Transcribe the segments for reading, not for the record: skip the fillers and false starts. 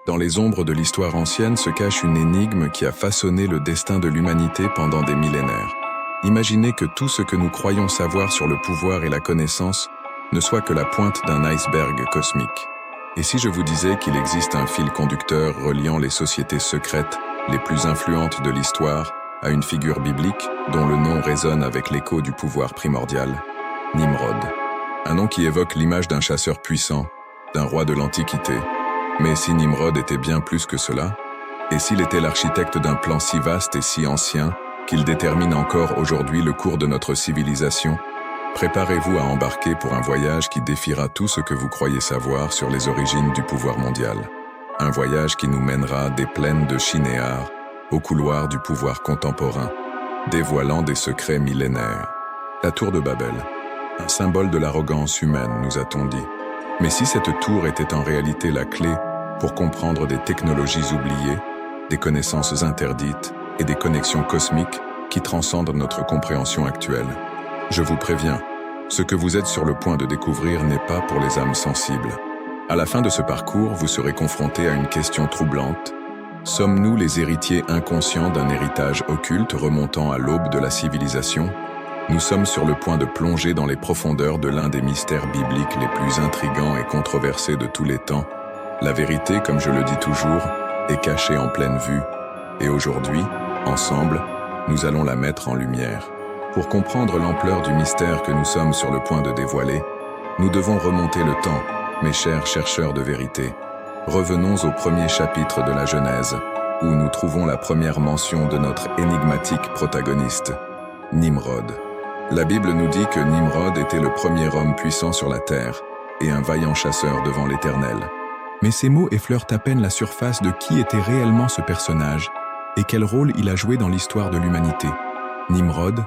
Dans les ombres de l'histoire ancienne se cache une énigme qui a façonné le destin de l'humanité pendant des millénaires. Imaginez que tout ce que nous croyons savoir sur le pouvoir et la connaissance ne soit que la pointe d'un iceberg cosmique. Et si je vous disais qu'il existe un fil conducteur reliant les sociétés secrètes les plus influentes de l'histoire à une figure biblique dont le nom résonne avec l'écho du pouvoir primordial, Nimrod. Un nom qui évoque l'image d'un chasseur puissant, d'un roi de l'Antiquité. Mais si Nimrod était bien plus que cela, et s'il était l'architecte d'un plan si vaste et si ancien qu'il détermine encore aujourd'hui le cours de notre civilisation, préparez-vous à embarquer pour un voyage qui défiera tout ce que vous croyez savoir sur les origines du pouvoir mondial. Un voyage qui nous mènera des plaines de Shinéar au couloir du pouvoir contemporain, dévoilant des secrets millénaires. La tour de Babel, un symbole de l'arrogance humaine, nous a-t-on dit. Mais si cette tour était en réalité la clé pour comprendre des technologies oubliées, des connaissances interdites et des connexions cosmiques qui transcendent notre compréhension actuelle, je vous préviens, ce que vous êtes sur le point de découvrir n'est pas pour les âmes sensibles. À la fin de ce parcours, vous serez confrontés à une question troublante. Sommes-nous les héritiers inconscients d'un héritage occulte remontant à l'aube de la civilisation ? Nous sommes sur le point de plonger dans les profondeurs de l'un des mystères bibliques les plus intrigants et controversés de tous les temps. La vérité, comme je le dis toujours, est cachée en pleine vue. Et aujourd'hui, ensemble, nous allons la mettre en lumière. Pour comprendre l'ampleur du mystère que nous sommes sur le point de dévoiler, nous devons remonter le temps, mes chers chercheurs de vérité. Revenons au premier chapitre de la Genèse, où nous trouvons la première mention de notre énigmatique protagoniste, Nimrod. La Bible nous dit que Nimrod était le premier homme puissant sur la terre et un vaillant chasseur devant l'Éternel. Mais ces mots effleurent à peine la surface de qui était réellement ce personnage et quel rôle il a joué dans l'histoire de l'humanité. Nimrod,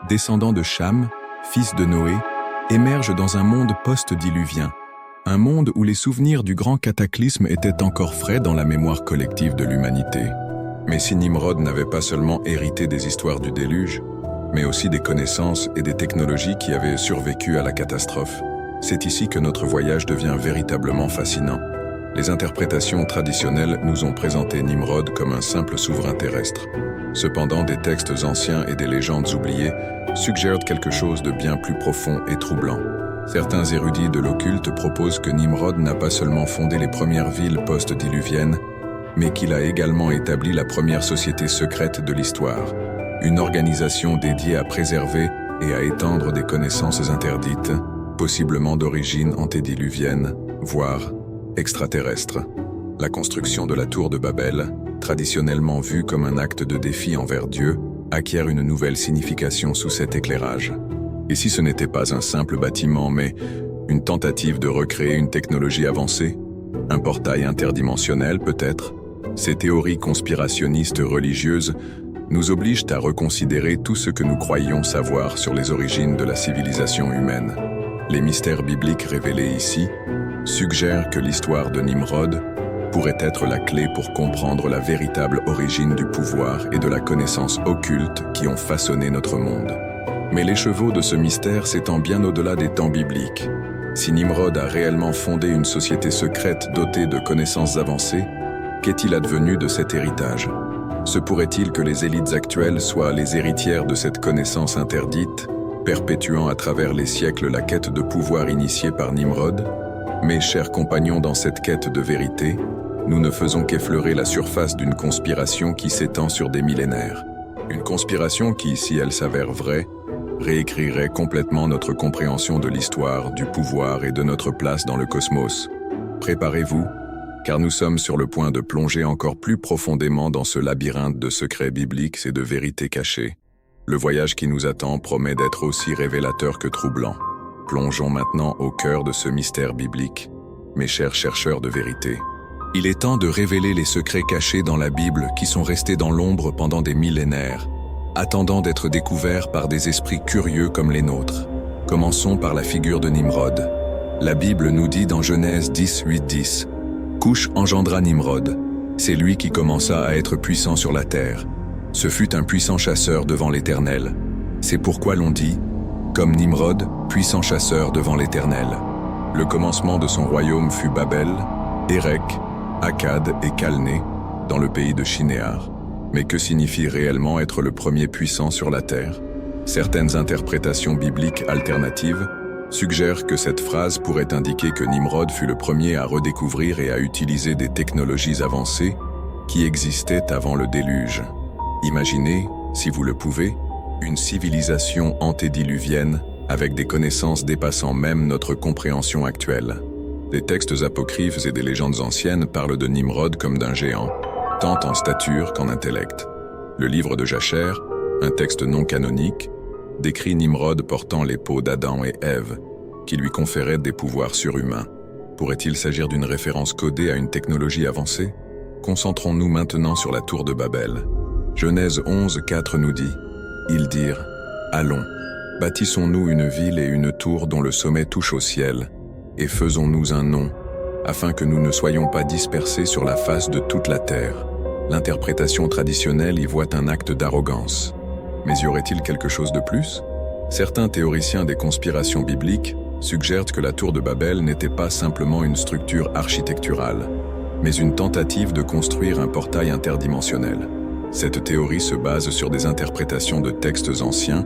descendant de Cham, fils de Noé, émerge dans un monde post-diluvien, un monde où les souvenirs du grand cataclysme étaient encore frais dans la mémoire collective de l'humanité. Mais si Nimrod n'avait pas seulement hérité des histoires du déluge, mais aussi des connaissances et des technologies qui avaient survécu à la catastrophe, c'est ici que notre voyage devient véritablement fascinant. Les interprétations traditionnelles nous ont présenté Nimrod comme un simple souverain terrestre. Cependant, des textes anciens et des légendes oubliées suggèrent quelque chose de bien plus profond et troublant. Certains érudits de l'occulte proposent que Nimrod n'a pas seulement fondé les premières villes post-diluviennes, mais qu'il a également établi la première société secrète de l'histoire, une organisation dédiée à préserver et à étendre des connaissances interdites, possiblement d'origine antédiluvienne, voire extraterrestre. La construction de la tour de Babel, traditionnellement vue comme un acte de défi envers Dieu, acquiert une nouvelle signification sous cet éclairage. Et si ce n'était pas un simple bâtiment, mais une tentative de recréer une technologie avancée? Un portail interdimensionnel peut-être? Ces théories conspirationnistes religieuses nous obligent à reconsidérer tout ce que nous croyions savoir sur les origines de la civilisation humaine. Les mystères bibliques révélés ici suggèrent que l'histoire de Nimrod pourrait être la clé pour comprendre la véritable origine du pouvoir et de la connaissance occulte qui ont façonné notre monde. Mais l'écheveau de ce mystère s'étend bien au-delà des temps bibliques. Si Nimrod a réellement fondé une société secrète dotée de connaissances avancées, qu'est-il advenu de cet héritage ? Se pourrait-il que les élites actuelles soient les héritières de cette connaissance interdite, perpétuant à travers les siècles la quête de pouvoir initiée par Nimrod ? Mes chers compagnons, dans cette quête de vérité, nous ne faisons qu'effleurer la surface d'une conspiration qui s'étend sur des millénaires. Une conspiration qui, si elle s'avère vraie, réécrirait complètement notre compréhension de l'histoire, du pouvoir et de notre place dans le cosmos. Préparez-vous, car nous sommes sur le point de plonger encore plus profondément dans ce labyrinthe de secrets bibliques et de vérités cachées. Le voyage qui nous attend promet d'être aussi révélateur que troublant. Plongeons maintenant au cœur de ce mystère biblique, mes chers chercheurs de vérité. Il est temps de révéler les secrets cachés dans la Bible qui sont restés dans l'ombre pendant des millénaires, attendant d'être découverts par des esprits curieux comme les nôtres. Commençons par la figure de Nimrod. La Bible nous dit dans Genèse 10, 8-10, « Couche engendra Nimrod. C'est lui qui commença à être puissant sur la terre. Ce fut un puissant chasseur devant l'Éternel. C'est pourquoi l'on dit, comme Nimrod, puissant chasseur devant l'Éternel. Le commencement de son royaume fut Babel, Érec, Akkad et Calné, dans le pays de Shinéar. Mais que signifie réellement être le premier puissant sur la Terre? Certaines interprétations bibliques alternatives suggèrent que cette phrase pourrait indiquer que Nimrod fut le premier à redécouvrir et à utiliser des technologies avancées qui existaient avant le déluge. Imaginez, si vous le pouvez, une civilisation antédiluvienne avec des connaissances dépassant même notre compréhension actuelle. Des textes apocryphes et des légendes anciennes parlent de Nimrod comme d'un géant, tant en stature qu'en intellect. Le livre de Jacher, un texte non canonique, décrit Nimrod portant les peaux d'Adam et Ève, qui lui conféraient des pouvoirs surhumains. Pourrait-il s'agir d'une référence codée à une technologie avancée? Concentrons-nous maintenant sur la tour de Babel. Genèse 11:4 nous dit « Ils dirent, allons, bâtissons-nous une ville et une tour dont le sommet touche au ciel, et faisons-nous un nom, afin que nous ne soyons pas dispersés sur la face de toute la terre. » L'interprétation traditionnelle y voit un acte d'arrogance. Mais y aurait-il quelque chose de plus? Certains théoriciens des conspirations bibliques suggèrent que la tour de Babel n'était pas simplement une structure architecturale, mais une tentative de construire un portail interdimensionnel. Cette théorie se base sur des interprétations de textes anciens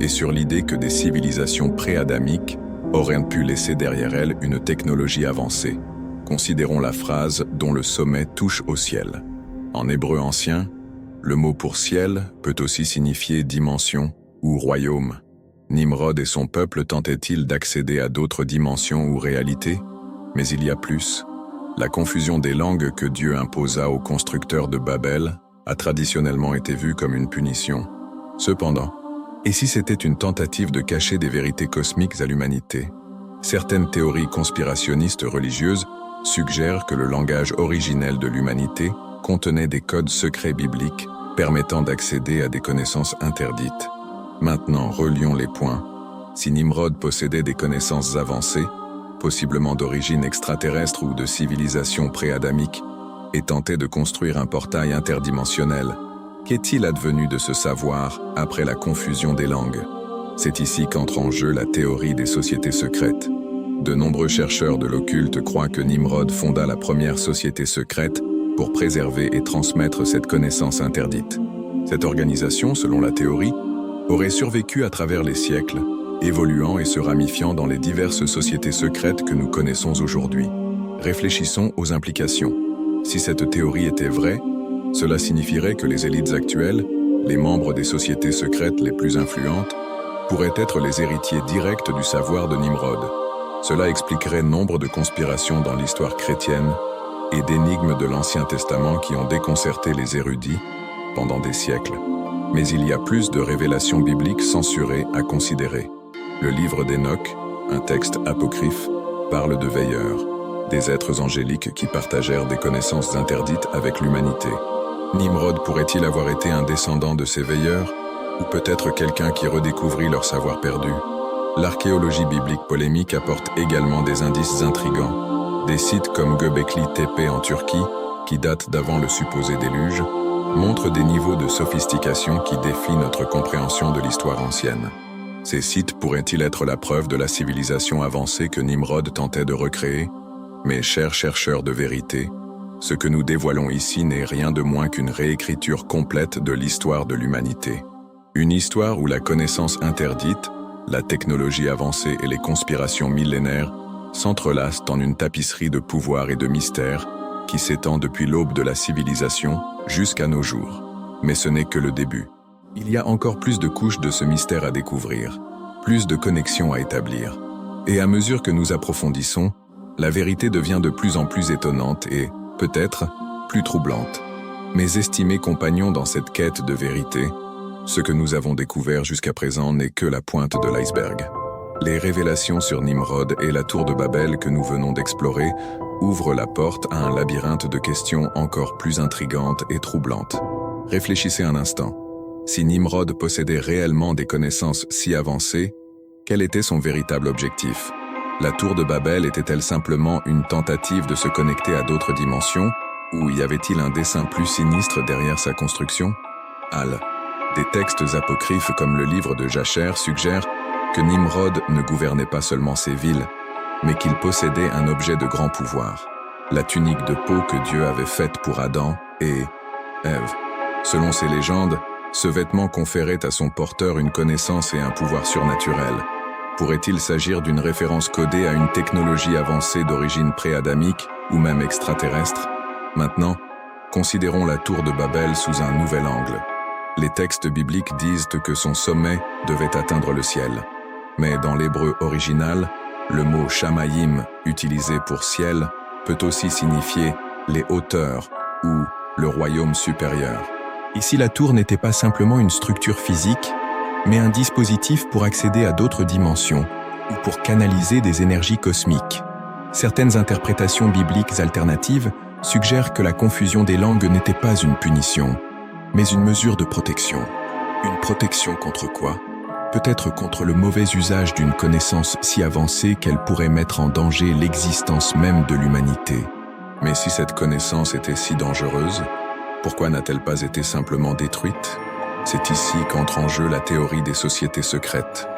et sur l'idée que des civilisations pré-adamiques auraient pu laisser derrière elles une technologie avancée. Considérons la phrase « dont le sommet touche au ciel ». En hébreu ancien, le mot pour ciel peut aussi signifier dimension ou royaume. Nimrod et son peuple tentaient-ils d'accéder à d'autres dimensions ou réalités? Mais il y a plus. La confusion des langues que Dieu imposa aux constructeurs de Babel a traditionnellement été vue comme une punition. Cependant, et si c'était une tentative de cacher des vérités cosmiques à l'humanité? Certaines théories conspirationnistes religieuses suggèrent que le langage originel de l'humanité contenait des codes secrets bibliques permettant d'accéder à des connaissances interdites. Maintenant, relions les points. Si Nimrod possédait des connaissances avancées, possiblement d'origine extraterrestre ou de civilisation pré-adamique, et tentait de construire un portail interdimensionnel, qu'est-il advenu de ce savoir après la confusion des langues? C'est ici qu'entre en jeu la théorie des sociétés secrètes. De nombreux chercheurs de l'occulte croient que Nimrod fonda la première société secrète pour préserver et transmettre cette connaissance interdite. Cette organisation, selon la théorie, aurait survécu à travers les siècles, évoluant et se ramifiant dans les diverses sociétés secrètes que nous connaissons aujourd'hui. Réfléchissons aux implications. Si cette théorie était vraie, cela signifierait que les élites actuelles, les membres des sociétés secrètes les plus influentes, pourraient être les héritiers directs du savoir de Nimrod. Cela expliquerait nombre de conspirations dans l'histoire chrétienne et d'énigmes de l'Ancien Testament qui ont déconcerté les érudits pendant des siècles. Mais il y a plus de révélations bibliques censurées à considérer. Le livre d'Enoch, un texte apocryphe, parle de veilleurs, des êtres angéliques qui partagèrent des connaissances interdites avec l'humanité. Nimrod pourrait-il avoir été un descendant de ces veilleurs, ou peut-être quelqu'un qui redécouvrit leur savoir perdu? L'archéologie biblique polémique apporte également des indices intrigants. Des sites comme Göbekli Tepe en Turquie, qui datent d'avant le supposé déluge, montrent des niveaux de sophistication qui défient notre compréhension de l'histoire ancienne. Ces sites pourraient-ils être la preuve de la civilisation avancée que Nimrod tentait de recréer? Mais chers chercheurs de vérité, ce que nous dévoilons ici n'est rien de moins qu'une réécriture complète de l'histoire de l'humanité. Une histoire où la connaissance interdite, la technologie avancée et les conspirations millénaires s'entrelacent en une tapisserie de pouvoir et de mystères qui s'étend depuis l'aube de la civilisation jusqu'à nos jours. Mais ce n'est que le début. Il y a encore plus de couches de ce mystère à découvrir, plus de connexions à établir. Et à mesure que nous approfondissons, la vérité devient de plus en plus étonnante et, peut-être, plus troublante. Mes estimés compagnons dans cette quête de vérité, ce que nous avons découvert jusqu'à présent n'est que la pointe de l'iceberg. Les révélations sur Nimrod et la tour de Babel que nous venons d'explorer ouvrent la porte à un labyrinthe de questions encore plus intrigantes et troublantes. Réfléchissez un instant. Si Nimrod possédait réellement des connaissances si avancées, quel était son véritable objectif? La tour de Babel était-elle simplement une tentative de se connecter à d'autres dimensions, ou y avait-il un dessein plus sinistre derrière sa construction? Des textes apocryphes comme le livre de Jacher suggèrent que Nimrod ne gouvernait pas seulement ses villes, mais qu'il possédait un objet de grand pouvoir. la tunique de peau que Dieu avait faite pour Adam et Ève. Selon ces légendes, ce vêtement conférait à son porteur une connaissance et un pouvoir surnaturel. Pourrait-il s'agir d'une référence codée à une technologie avancée d'origine pré-adamique ou même extraterrestre? Maintenant, considérons la tour de Babel sous un nouvel angle. Les textes bibliques disent que son sommet devait atteindre le ciel. Mais dans l'hébreu original, le mot shamayim, utilisé pour ciel, peut aussi signifier les hauteurs ou le royaume supérieur. Ici, la tour n'était pas simplement une structure physique, mais un dispositif pour accéder à d'autres dimensions ou pour canaliser des énergies cosmiques. Certaines interprétations bibliques alternatives suggèrent que la confusion des langues n'était pas une punition, mais une mesure de protection. Une protection contre quoi? Peut-être contre le mauvais usage d'une connaissance si avancée qu'elle pourrait mettre en danger l'existence même de l'humanité. Mais si cette connaissance était si dangereuse, pourquoi n'a-t-elle pas été simplement détruite? C'est ici qu'entre en jeu la théorie des sociétés secrètes.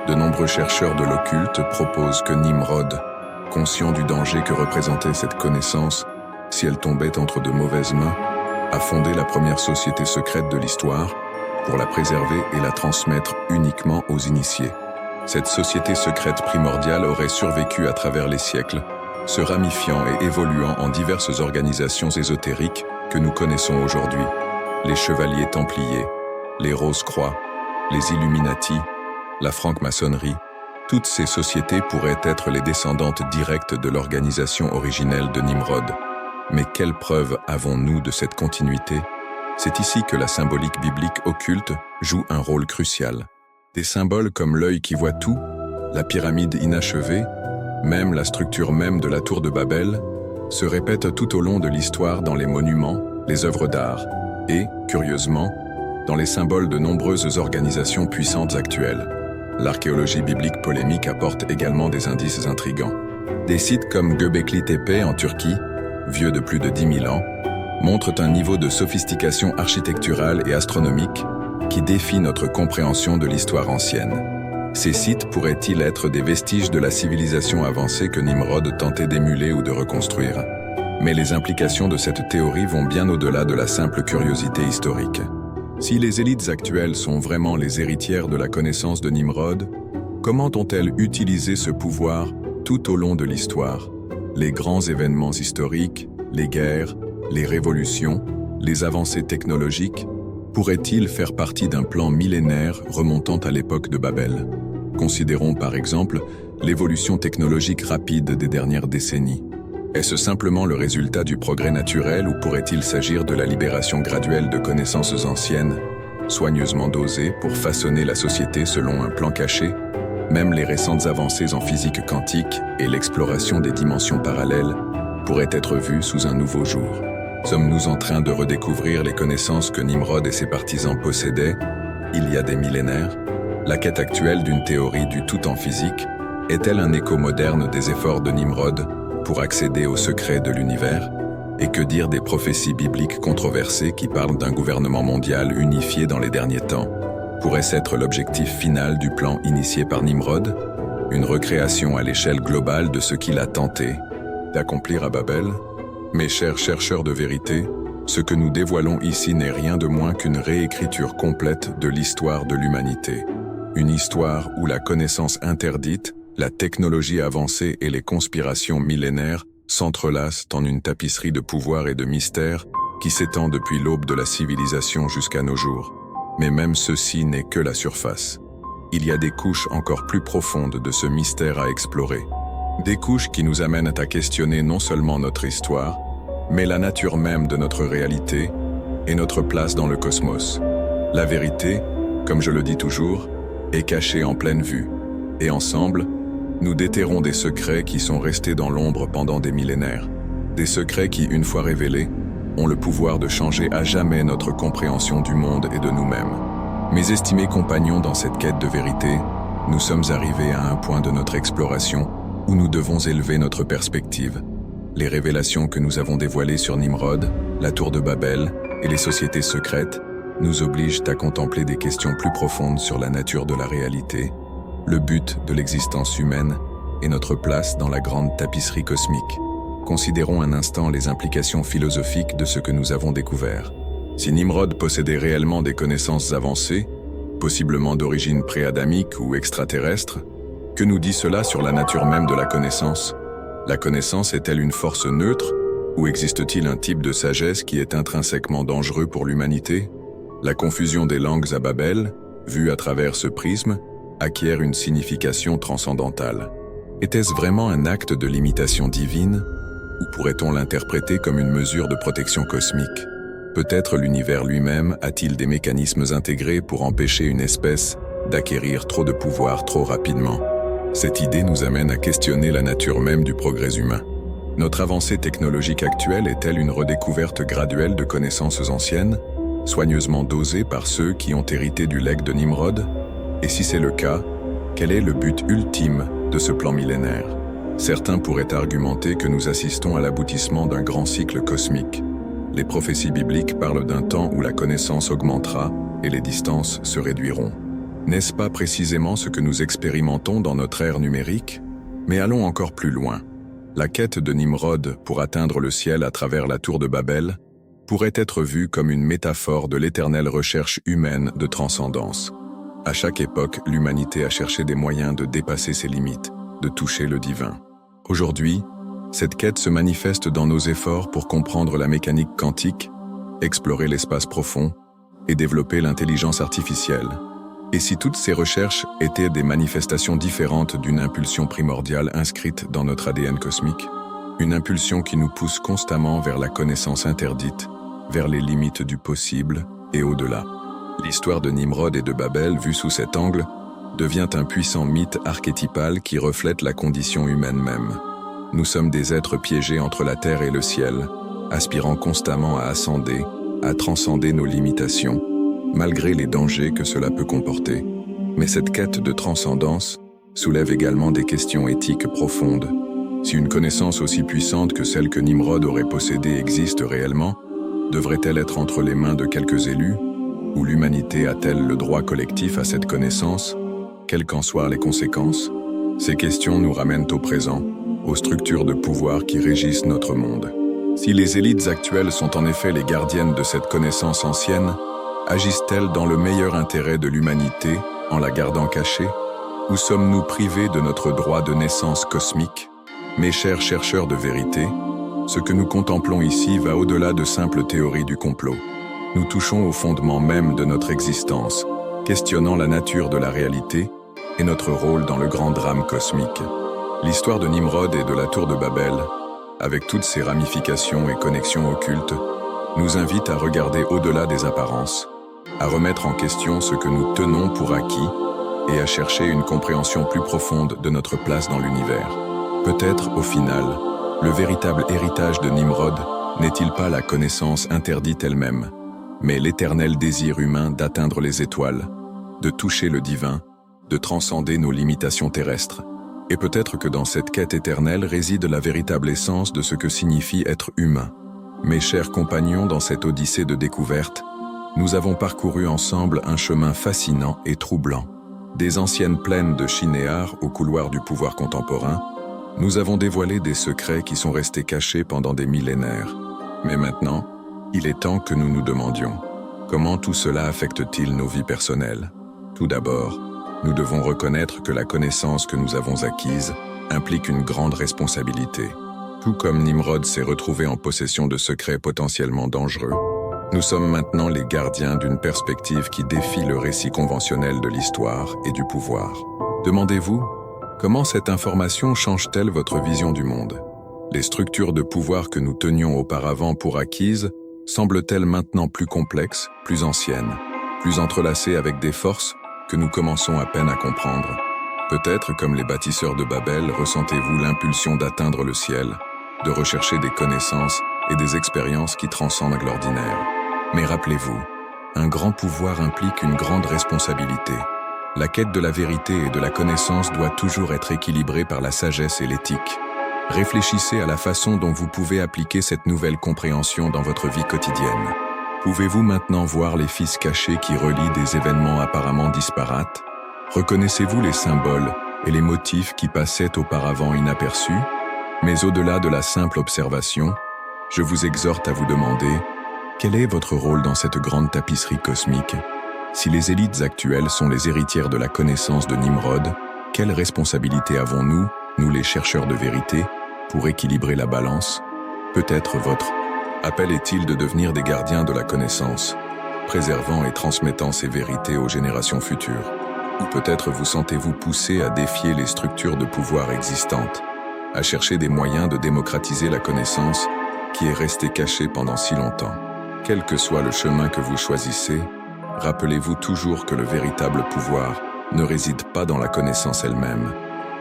De nombreux chercheurs de l'occulte proposent que Nimrod, conscient du danger que représentait cette connaissance, si elle tombait entre de mauvaises mains, a fondé la première société secrète de l'histoire pour la préserver et la transmettre uniquement aux initiés. Cette société secrète primordiale aurait survécu à travers les siècles, se ramifiant et évoluant en diverses organisations ésotériques que nous connaissons aujourd'hui. Les chevaliers templiers, les Rose-Croix, les Illuminati, la franc-maçonnerie, toutes ces sociétés pourraient être les descendantes directes de l'organisation originelle de Nimrod. Mais quelle preuve avons-nous de cette continuité? C'est ici que la symbolique biblique occulte joue un rôle crucial. Des symboles comme l'œil qui voit tout, la pyramide inachevée, même la structure même de la tour de Babel, se répètent tout au long de l'histoire dans les monuments, les œuvres d'art et, curieusement, dans les symboles de nombreuses organisations puissantes actuelles. L'archéologie biblique polémique apporte également des indices intrigants. Des sites comme Göbekli Tepe en Turquie, vieux de plus de 10 000 ans, montrent un niveau de sophistication architecturale et astronomique qui défie notre compréhension de l'histoire ancienne. Ces sites pourraient-ils être des vestiges de la civilisation avancée que Nimrod tentait d'émuler ou de reconstruire? Mais les implications de cette théorie vont bien au-delà de la simple curiosité historique. Si les élites actuelles sont vraiment les héritières de la connaissance de Nimrod, comment ont-elles utilisé ce pouvoir tout au long de l'histoire? Les grands événements historiques, les guerres, les révolutions, les avancées technologiques, pourraient-ils faire partie d'un plan millénaire remontant à l'époque de Babel? Considérons par exemple l'évolution technologique rapide des dernières décennies. Est-ce simplement le résultat du progrès naturel ou pourrait-il s'agir de la libération graduelle de connaissances anciennes, soigneusement dosées pour façonner la société selon un plan caché? Même les récentes avancées en physique quantique et l'exploration des dimensions parallèles pourraient être vues sous un nouveau jour. Sommes-nous en train de redécouvrir les connaissances que Nimrod et ses partisans possédaient il y a des millénaires? La quête actuelle d'une théorie du tout en physique est-elle un écho moderne des efforts de Nimrod pour accéder aux secrets de l'univers? Et que dire des prophéties bibliques controversées qui parlent d'un gouvernement mondial unifié dans les derniers temps? Pourrait-ce être l'objectif final du plan initié par Nimrod? Une recréation à l'échelle globale de ce qu'il a tenté d'accomplir à Babel? Mes chers chercheurs de vérité, ce que nous dévoilons ici n'est rien de moins qu'une réécriture complète de l'histoire de l'humanité. Une histoire où la connaissance interdite, la technologie avancée et les conspirations millénaires s'entrelacent en une tapisserie de pouvoir et de mystères qui s'étend depuis l'aube de la civilisation jusqu'à nos jours. Mais même ceci n'est que la surface. Il y a des couches encore plus profondes de ce mystère à explorer. Des couches qui nous amènent à questionner non seulement notre histoire, mais la nature même de notre réalité et notre place dans le cosmos. La vérité, comme je le dis toujours, est cachée en pleine vue. Et ensemble, nous déterrons des secrets qui sont restés dans l'ombre pendant des millénaires. Des secrets qui, une fois révélés, ont le pouvoir de changer à jamais notre compréhension du monde et de nous-mêmes. Mes estimés compagnons dans cette quête de vérité, nous sommes arrivés à un point de notre exploration où nous devons élever notre perspective. Les révélations que nous avons dévoilées sur Nimrod, la tour de Babel et les sociétés secrètes nous obligent à contempler des questions plus profondes sur la nature de la réalité, le but de l'existence humaine et notre place dans la grande tapisserie cosmique. considérons un instant les implications philosophiques de ce que nous avons découvert. Si Nimrod possédait réellement des connaissances avancées, possiblement d'origine pré-adamique ou extraterrestre, que nous dit cela sur la nature même de la connaissance? La connaissance est-elle une force neutre, ou existe-t-il un type de sagesse qui est intrinsèquement dangereux pour l'humanité? La confusion des langues à Babel, vue à travers ce prisme, acquiert une signification transcendantale. Était-ce vraiment un acte de l'imitation divine, ou pourrait-on l'interpréter comme une mesure de protection cosmique? Peut-être l'univers lui-même a-t-il des mécanismes intégrés pour empêcher une espèce d'acquérir trop de pouvoir trop rapidement? Cette idée nous amène à questionner la nature même du progrès humain. Notre avancée technologique actuelle est-elle une redécouverte graduelle de connaissances anciennes, soigneusement dosées par ceux qui ont hérité du legs de Nimrod? Et si c'est le cas, quel est le but ultime de ce plan millénaire? Certains pourraient argumenter que nous assistons à l'aboutissement d'un grand cycle cosmique. Les prophéties bibliques parlent d'un temps où la connaissance augmentera et les distances se réduiront. N'est-ce pas précisément ce que nous expérimentons dans notre ère numérique? Mais allons encore plus loin. La quête de Nimrod pour atteindre le ciel à travers la tour de Babel pourrait être vue comme une métaphore de l'éternelle recherche humaine de transcendance. À chaque époque, l'humanité a cherché des moyens de dépasser ses limites, de toucher le divin. Aujourd'hui, cette quête se manifeste dans nos efforts pour comprendre la mécanique quantique, explorer l'espace profond et développer l'intelligence artificielle. Et si toutes ces recherches étaient des manifestations différentes d'une impulsion primordiale inscrite dans notre ADN cosmique, une impulsion qui nous pousse constamment vers la connaissance interdite, vers les limites du possible et au-delà. L'histoire de Nimrod et de Babel, vue sous cet angle, devient un puissant mythe archétypal qui reflète la condition humaine même. Nous sommes des êtres piégés entre la terre et le ciel, aspirant constamment à ascender, à transcender nos limitations, malgré les dangers que cela peut comporter. Mais cette quête de transcendance soulève également des questions éthiques profondes. Si une connaissance aussi puissante que celle que Nimrod aurait possédée existe réellement, devrait-elle être entre les mains de quelques élus? Ou l'humanité a-t-elle le droit collectif à cette connaissance, quelles qu'en soient les conséquences? Ces questions nous ramènent au présent, aux structures de pouvoir qui régissent notre monde. Si les élites actuelles sont en effet les gardiennes de cette connaissance ancienne, agissent-elles dans le meilleur intérêt de l'humanité en la gardant cachée? Ou sommes-nous privés de notre droit de naissance cosmique? Mes chers chercheurs de vérité, ce que nous contemplons ici va au-delà de simples théories du complot. Nous touchons au fondement même de notre existence, questionnant la nature de la réalité et notre rôle dans le grand drame cosmique. L'histoire de Nimrod et de la tour de Babel, avec toutes ses ramifications et connexions occultes, nous invite à regarder au-delà des apparences, à remettre en question ce que nous tenons pour acquis et à chercher une compréhension plus profonde de notre place dans l'univers. Peut-être, au final, le véritable héritage de Nimrod n'est-il pas la connaissance interdite elle-même, mais l'éternel désir humain d'atteindre les étoiles, de toucher le divin, de transcender nos limitations terrestres. Et peut-être que dans cette quête éternelle réside la véritable essence de ce que signifie être humain. Mes chers compagnons, dans cette odyssée de découverte, nous avons parcouru ensemble un chemin fascinant et troublant. Des anciennes plaines de Shinéar aux couloirs du pouvoir contemporain, nous avons dévoilé des secrets qui sont restés cachés pendant des millénaires. Mais maintenant, il est temps que nous nous demandions, comment tout cela affecte-t-il nos vies personnelles? Tout d'abord, nous devons reconnaître que la connaissance que nous avons acquise implique une grande responsabilité. Tout comme Nimrod s'est retrouvé en possession de secrets potentiellement dangereux, nous sommes maintenant les gardiens d'une perspective qui défie le récit conventionnel de l'histoire et du pouvoir. Demandez-vous, comment cette information change-t-elle votre vision du monde? Les structures de pouvoir que nous tenions auparavant pour acquises semblent-elles maintenant plus complexes, plus anciennes, plus entrelacées avec des forces que nous commençons à peine à comprendre? Peut-être, comme les bâtisseurs de Babel, ressentez-vous l'impulsion d'atteindre le ciel, de rechercher des connaissances et des expériences qui transcendent l'ordinaire. Mais rappelez-vous, un grand pouvoir implique une grande responsabilité. La quête de la vérité et de la connaissance doit toujours être équilibrée par la sagesse et l'éthique. Réfléchissez à la façon dont vous pouvez appliquer cette nouvelle compréhension dans votre vie quotidienne. Pouvez-vous maintenant voir les fils cachés qui relient des événements apparemment disparates? Reconnaissez-vous les symboles et les motifs qui passaient auparavant inaperçus? Mais au-delà de la simple observation, je vous exhorte à vous demander quel est votre rôle dans cette grande tapisserie cosmique. Si les élites actuelles sont les héritières de la connaissance de Nimrod, quelle responsabilité avons-nous, nous les chercheurs de vérité, pour équilibrer la balance? Peut-être votre appel est-il de devenir des gardiens de la connaissance, préservant et transmettant ces vérités aux générations futures. Ou peut-être vous sentez-vous poussé à défier les structures de pouvoir existantes, à chercher des moyens de démocratiser la connaissance qui est restée cachée pendant si longtemps. Quel que soit le chemin que vous choisissez, rappelez-vous toujours que le véritable pouvoir ne réside pas dans la connaissance elle-même,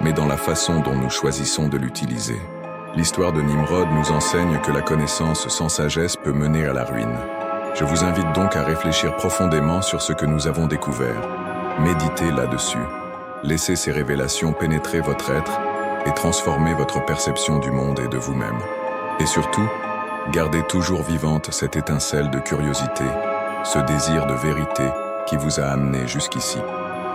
mais dans la façon dont nous choisissons de l'utiliser. L'histoire de Nimrod nous enseigne que la connaissance sans sagesse peut mener à la ruine. Je vous invite donc à réfléchir profondément sur ce que nous avons découvert. Méditez là-dessus. Laissez ces révélations pénétrer votre être et transformer votre perception du monde et de vous-même. Et surtout, gardez toujours vivante cette étincelle de curiosité, ce désir de vérité qui vous a amené jusqu'ici.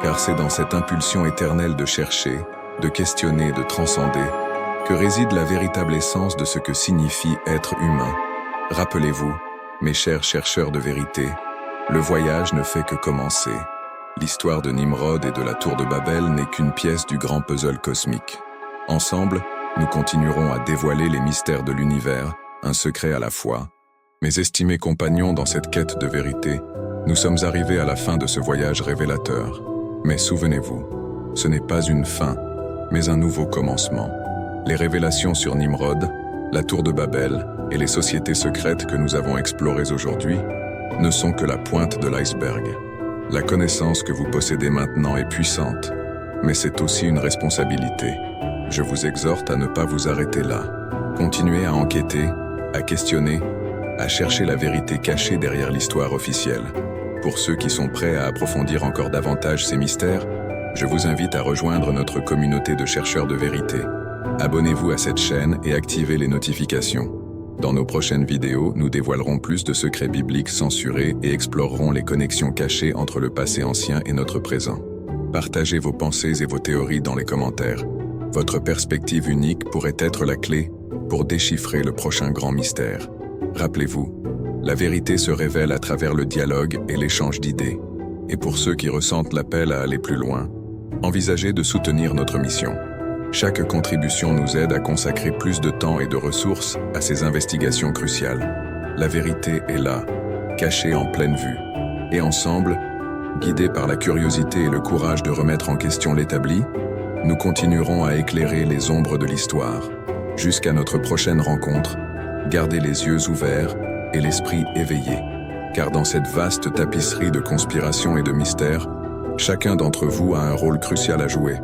Car c'est dans cette impulsion éternelle de chercher, de questionner, de transcender, que réside la véritable essence de ce que signifie être humain. Rappelez-vous, mes chers chercheurs de vérité, le voyage ne fait que commencer. L'histoire de Nimrod et de la tour de Babel n'est qu'une pièce du grand puzzle cosmique. Ensemble, nous continuerons à dévoiler les mystères de l'univers, un secret à la fois. Mes estimés compagnons dans cette quête de vérité, nous sommes arrivés à la fin de ce voyage révélateur. Mais souvenez-vous, ce n'est pas une fin, mais un nouveau commencement. Les révélations sur Nimrod, la tour de Babel et les sociétés secrètes que nous avons explorées aujourd'hui ne sont que la pointe de l'iceberg. La connaissance que vous possédez maintenant est puissante, mais c'est aussi une responsabilité. Je vous exhorte à ne pas vous arrêter là. Continuez à enquêter, à questionner, à chercher la vérité cachée derrière l'histoire officielle. Pour ceux qui sont prêts à approfondir encore davantage ces mystères, je vous invite à rejoindre notre communauté de chercheurs de vérité. Abonnez-vous à cette chaîne et activez les notifications. Dans nos prochaines vidéos, nous dévoilerons plus de secrets bibliques censurés et explorerons les connexions cachées entre le passé ancien et notre présent. Partagez vos pensées et vos théories dans les commentaires. Votre perspective unique pourrait être la clé pour déchiffrer le prochain grand mystère. Rappelez-vous, la vérité se révèle à travers le dialogue et l'échange d'idées. Et pour ceux qui ressentent l'appel à aller plus loin, envisagez de soutenir notre mission. Chaque contribution nous aide à consacrer plus de temps et de ressources à ces investigations cruciales. La vérité est là, cachée en pleine vue. Et ensemble, guidés par la curiosité et le courage de remettre en question l'établi, nous continuerons à éclairer les ombres de l'histoire. Jusqu'à notre prochaine rencontre, gardez les yeux ouverts et l'esprit éveillé. Car dans cette vaste tapisserie de conspiration et de mystères, chacun d'entre vous a un rôle crucial à jouer.